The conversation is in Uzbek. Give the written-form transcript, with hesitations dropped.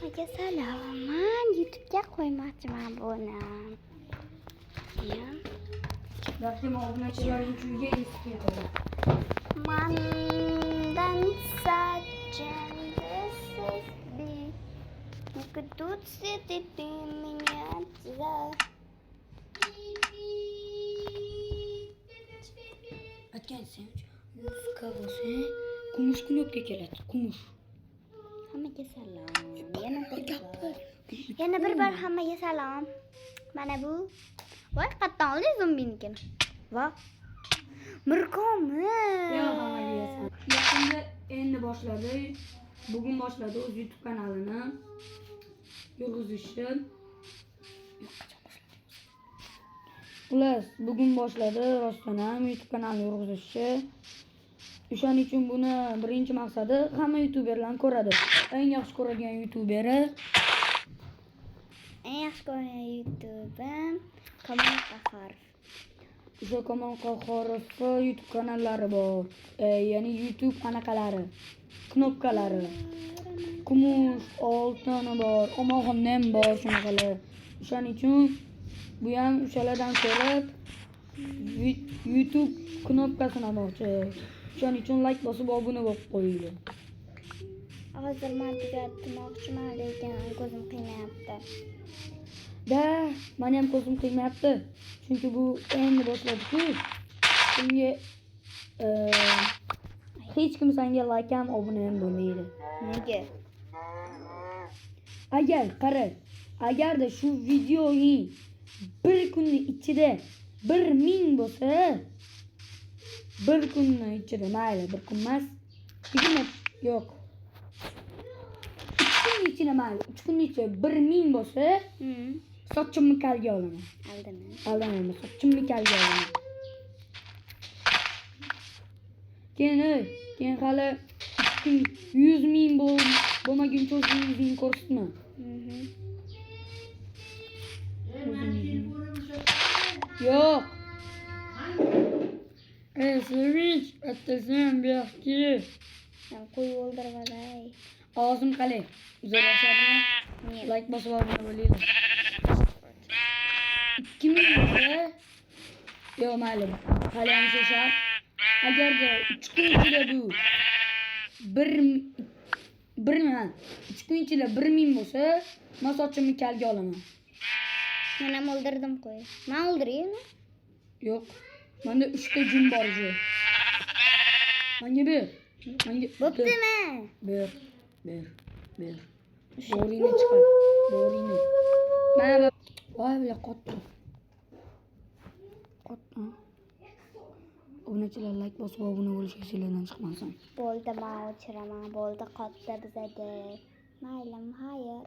Hammaga salom. Men YouTube'ga qo'ymoqchiman buni. Rahim obunachilaring uyiga esi keldi. Mandan сочинение себе. Тут сидит ты меня за. Aytgan sen yuzga bo'lsa, kumush knopka keladi. Kumush. Hammaga salom. Yana bir bor hammaga salom. Mana bu. Voy, qattan oldi zombinikini. Va. Mirkomi. Yo, hammaga salom. Yaqinda endi boshladi. Bugun boshladi o'z YouTube kanalini yurg'izishni. Xullas, bugun boshladi rostdan ham YouTube kanalini yurg'izishni. O'shaning uchun buni birinchi maqsadi hamma YouTuberlarni ko'radi. Eng yaxshi ko'radigan YouTuberi Kamol Qahhorov. o'sha Kamol Qahhorov YouTube kanallari bor. Ya'ni YouTube anaqalari, knopkalari. Kumush, oltini bor, omoxonnam bor shunaqalar. O'shaning uchun bu ham o'shalardan ko'rib YouTube knopkasini olmoqchi. O'shaning uchun like bosib obuna bo'lib qo'yinglar. Hozir men tugatmoqchiman, lekin ko'zim qiynayapti. Meni ham ko'zim qiynayapti. Chunki bu endi boshladi-ku. Bunga hech kim senga like ham obuna ham bo'lmaydi. Nega? Agarda shu videoning bir kunning ichida 1000 bo'lsa, bir kunning ichida mayli, bir kun emas, 20 yo'q. 3 kunning ichida mayli, 3 kunning ichida 1000 bo'lsa, sochimni kalga olaman. Aldamayman, sochimni kalga olaman. Keyin hali 100 000 bo'lmaguncha o'zingizning ko'rsatma. Yo'q. Sevinch, attasan buyoqki. Qo'yib o'ldirib olay. Ovozim qalay? Uzar boshladimi? Like bosib obuna bo'linglar. 2000 bo'lsa, yo'q mayli. Hali ham o'sha. Agarda 3 kun ichida bu 3 kun ichida 1000 bo'lsa, men sochimni kalga olaman. Men ham o'ldirdim qo'y. Men o'ldiraymi? Yo'q. Menda 3 ta jin bor shu. Menga ber. Bo'ptimi? Ber. Boringni chiqar. Boringni. Mana voy bilan qotdi. Obunachilar like bosib obuna bo'lishga sizlardan chiqmasin. Bo'ldi, men o'chiraman. Bo'ldi, qotdi bizada. Maylim, xayr.